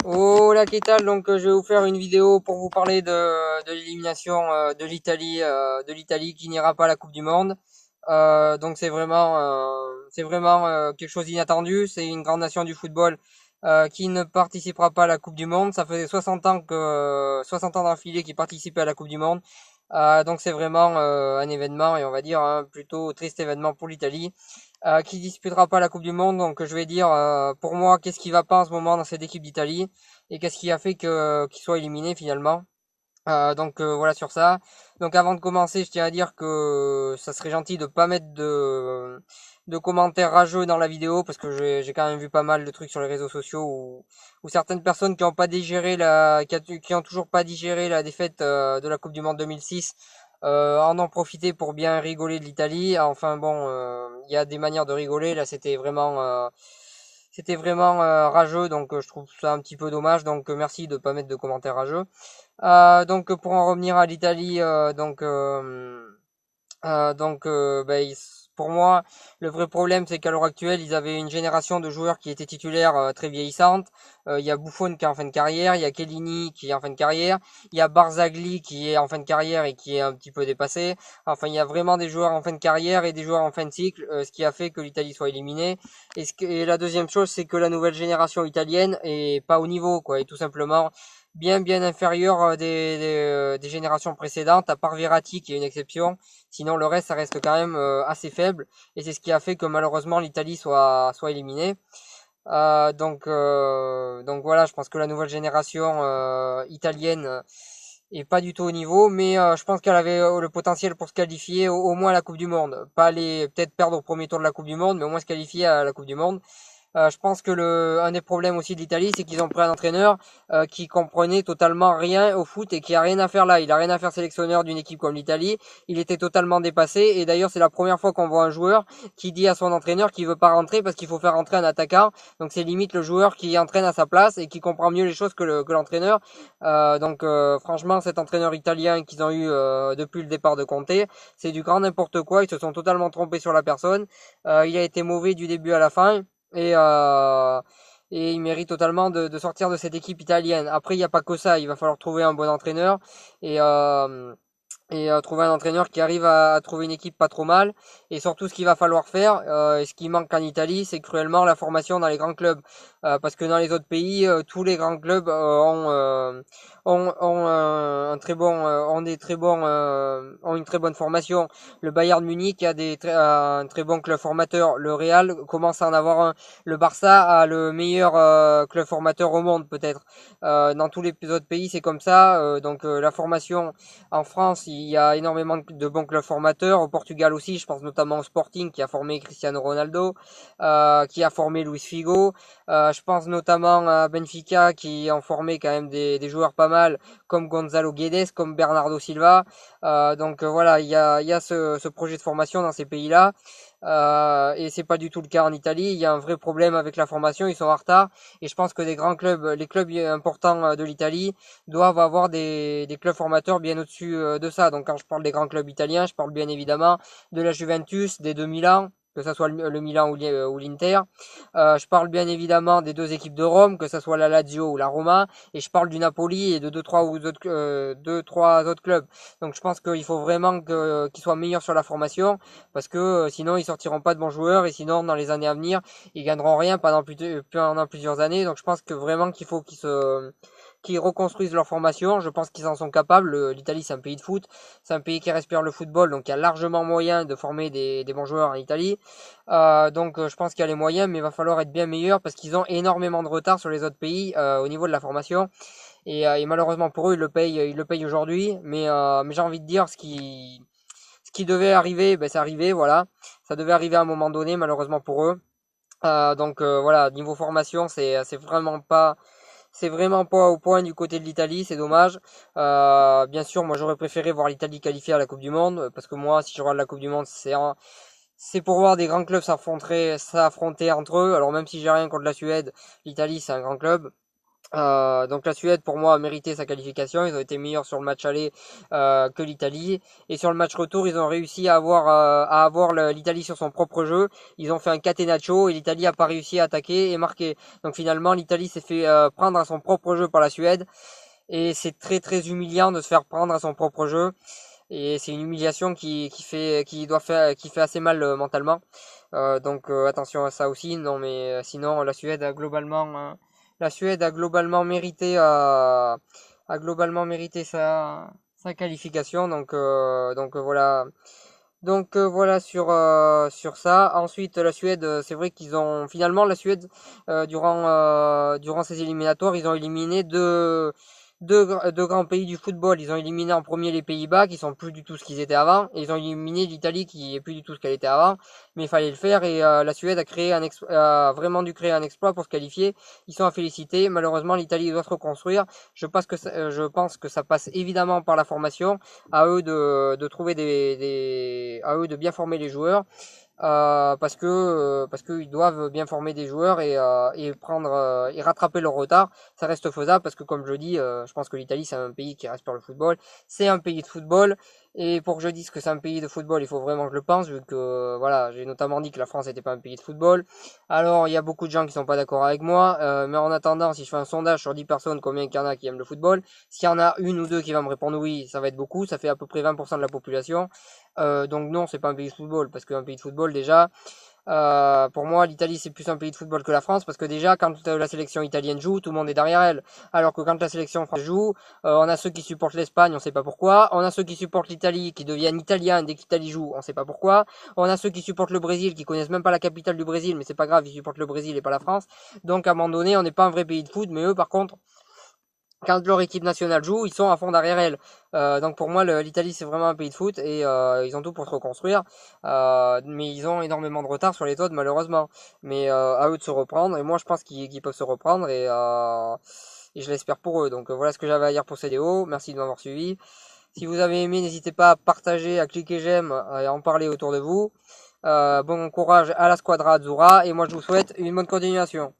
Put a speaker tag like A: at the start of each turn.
A: Hola, ¿qué tal? Je vais vous faire une vidéo pour vous parler de l'élimination de l'Italie qui n'ira pas à la Coupe du Monde. Donc c'est vraiment quelque chose d'inattendu. C'est une grande nation du football qui ne participera pas à la Coupe du Monde. Ça faisait 60 ans 60 ans d'affilée qu'ils participaient à la Coupe du Monde. Donc c'est vraiment un événement et on va dire un plutôt triste événement pour l'Italie qui disputera pas la Coupe du Monde. Donc je vais dire pour moi qu'est-ce qui va pas en ce moment dans cette équipe d'Italie et qu'est-ce qui a fait que qu'il soit éliminé finalement. Voilà sur ça. Donc avant de commencer, je tiens à dire que ça serait gentil de pas mettre de commentaires rageux dans la vidéo parce que j'ai quand même vu pas mal de trucs sur les réseaux sociaux où certaines personnes qui ont pas digéré qui ont toujours pas digéré la défaite de la Coupe du Monde 2006 en ont profité pour bien rigoler de l'Italie. Enfin bon, il y a des manières de rigoler. Là, c'était vraiment rageux, donc je trouve ça un petit peu dommage. Donc merci de pas mettre de commentaires rageux. Pour en revenir à l'Italie, pour moi, le vrai problème, c'est qu'à l'heure actuelle, ils avaient une génération de joueurs qui étaient titulaires très vieillissantes. Il y a Buffon qui est en fin de carrière, il y a Chiellini qui est en fin de carrière, il y a Barzagli qui est en fin de carrière et qui est un petit peu dépassé. Enfin, il y a vraiment des joueurs en fin de carrière et des joueurs en fin de cycle, ce qui a fait que l'Italie soit éliminée. Et la deuxième chose, c'est que la nouvelle génération italienne est pas au niveau, quoi, et tout simplement bien inférieur des générations précédentes, à part Verratti qui est une exception. Sinon, le reste, ça reste quand même assez faible. Et c'est ce qui a fait que malheureusement l'Italie soit éliminée. Donc voilà, je pense que la nouvelle génération italienne est pas du tout au niveau, mais je pense qu'elle avait le potentiel pour se qualifier au moins à la Coupe du Monde. Pas aller peut-être perdre au premier tour de la Coupe du Monde, mais au moins se qualifier à la Coupe du Monde. Je pense que un des problèmes aussi de l'Italie, c'est qu'ils ont pris un entraîneur qui comprenait totalement rien au foot et qui a rien à faire là. Il a rien à faire sélectionneur d'une équipe comme l'Italie. Il était totalement dépassé. Et d'ailleurs, c'est la première fois qu'on voit un joueur qui dit à son entraîneur qu'il veut pas rentrer parce qu'il faut faire rentrer un attaquant. Donc c'est limite le joueur qui entraîne à sa place et qui comprend mieux les choses que l'entraîneur. Franchement, cet entraîneur italien qu'ils ont eu depuis le départ de Conte, c'est du grand n'importe quoi. Ils se sont totalement trompés sur la personne. Il a été mauvais du début à la fin. Et, euh, et il mérite totalement de sortir de cette équipe italienne. Après, il n'y a pas que ça, il va falloir trouver un bon entraîneur et, euh, trouver un entraîneur qui arrive à trouver une équipe pas trop mal. Et surtout, ce qu'il va falloir faire, et ce qui manque en Italie, c'est cruellement la formation dans les grands clubs. Parce que dans les autres pays, tous les grands clubs ont des très bons, ont une très bonne formation. Le Bayern Munich a un très bon club formateur. Le Real commence à en avoir un. Le Barça a le meilleur club formateur au monde, peut-être. Dans tous les autres pays, c'est comme ça. La formation en France, il y a énormément de bons clubs formateurs. Au Portugal aussi, je pense notamment au Sporting qui a formé Cristiano Ronaldo, qui a formé Luis Figo. Je pense notamment à Benfica qui ont formé quand même des joueurs pas mal, comme Gonzalo Guedes, comme Bernardo Silva. Voilà, il y a ce projet de formation dans ces pays-là. Et c'est pas du tout le cas en Italie. Il y a un vrai problème avec la formation. Ils sont en retard. Et je pense que des grands clubs, les clubs importants de l'Italie, doivent avoir des clubs formateurs bien au-dessus de ça. Donc quand je parle des grands clubs italiens, je parle bien évidemment de la Juventus, des deux Milan, que ce soit le Milan ou l'Inter. Je parle bien évidemment des deux équipes de Rome, que ce soit la Lazio ou la Roma. Et je parle du Napoli et de deux, trois autres clubs. Donc je pense qu'il faut vraiment qu'ils soient meilleurs sur la formation, parce que sinon ils sortiront pas de bons joueurs, et sinon dans les années à venir, ils gagneront rien pendant plusieurs années. Donc je pense que vraiment qu'il faut qu'ils reconstruisent leur formation. Je pense qu'ils en sont capables. L'Italie, c'est un pays de foot. C'est un pays qui respire le football. Donc, il y a largement moyen de former des bons joueurs en Italie. Je pense qu'il y a les moyens, mais il va falloir être bien meilleur parce qu'ils ont énormément de retard sur les autres pays au niveau de la formation. Et malheureusement pour eux, ils le payent aujourd'hui. Mais j'ai envie de dire, ce qui devait arriver, ben, c'est arrivé, voilà. Ça devait arriver à un moment donné, malheureusement pour eux. Voilà, niveau formation, c'est vraiment pas au point du côté de l'Italie, c'est dommage. Bien sûr, moi j'aurais préféré voir l'Italie qualifiée à la Coupe du Monde, parce que moi, si je regarde la Coupe du Monde, c'est pour voir des grands clubs s'affronter entre eux. Alors même si j'ai rien contre la Suède, l'Italie c'est un grand club. Donc la Suède, pour moi, a mérité sa qualification. Ils ont été meilleurs sur le match aller que l'Italie. Et sur le match retour, ils ont réussi à avoir l'Italie sur son propre jeu. Ils ont fait un catenaccio et l'Italie a pas réussi à attaquer et marquer. Donc finalement, l'Italie s'est fait prendre à son propre jeu par la Suède. Et c'est très très humiliant de se faire prendre à son propre jeu. Et c'est une humiliation qui fait assez mal mentalement. Donc attention à ça aussi. Non, mais sinon la Suède a globalement mérité sa qualification. Donc voilà. Donc voilà sur ça. Ensuite, la Suède, c'est vrai qu'ils ont finalement la Suède durant ces éliminatoires, ils ont éliminé deux grands pays du football. Ils ont éliminé en premier les Pays-Bas, qui sont plus du tout ce qu'ils étaient avant, et ils ont éliminé l'Italie, qui est plus du tout ce qu'elle était avant. Mais il fallait le faire, et la Suède a vraiment dû créer un exploit pour se qualifier. Ils sont à féliciter. Malheureusement, l'Italie doit se reconstruire. Je pense que ça passe évidemment par la formation. À eux de trouver à eux de bien former les joueurs. Parce qu'ils doivent bien former des joueurs et rattraper leur retard. Ça reste faisable parce que comme je dis, je pense que l'Italie c'est un pays qui respire le football. C'est un pays de football et pour que je dise que c'est un pays de football, il faut vraiment que je le pense vu que voilà, j'ai notamment dit que la France n'était pas un pays de football. Alors il y a beaucoup de gens qui sont pas d'accord avec moi, mais en attendant, si je fais un sondage sur 10 personnes, combien il y en a qui aiment le football, s'il y en a une ou deux qui va me répondre oui, ça va être beaucoup, ça fait à peu près 20% de la population. Donc non, c'est pas un pays de football, parce qu'un pays de football déjà, pour moi, l'Italie c'est plus un pays de football que la France, parce que déjà quand la sélection italienne joue, tout le monde est derrière elle, alors que quand la sélection française joue, on a ceux qui supportent l'Espagne, on sait pas pourquoi, on a ceux qui supportent l'Italie, qui deviennent italiens dès que l'Italie joue, on sait pas pourquoi, on a ceux qui supportent le Brésil, qui connaissent même pas la capitale du Brésil, mais c'est pas grave, ils supportent le Brésil et pas la France. Donc à un moment donné, on n'est pas un vrai pays de foot, mais eux par contre, quand leur équipe nationale joue, ils sont à fond derrière elle. Donc pour moi, l'Italie c'est vraiment un pays de foot et ils ont tout pour se reconstruire. Mais ils ont énormément de retard sur les autres malheureusement. Mais à eux de se reprendre et moi je pense qu'ils peuvent se reprendre et je l'espère pour eux. Donc voilà ce que j'avais à dire pour CDO. Merci de m'avoir suivi. Si vous avez aimé, n'hésitez pas à partager, à cliquer j'aime et à en parler autour de vous. Bon courage à la Squadra Azzurra et moi je vous souhaite une bonne continuation.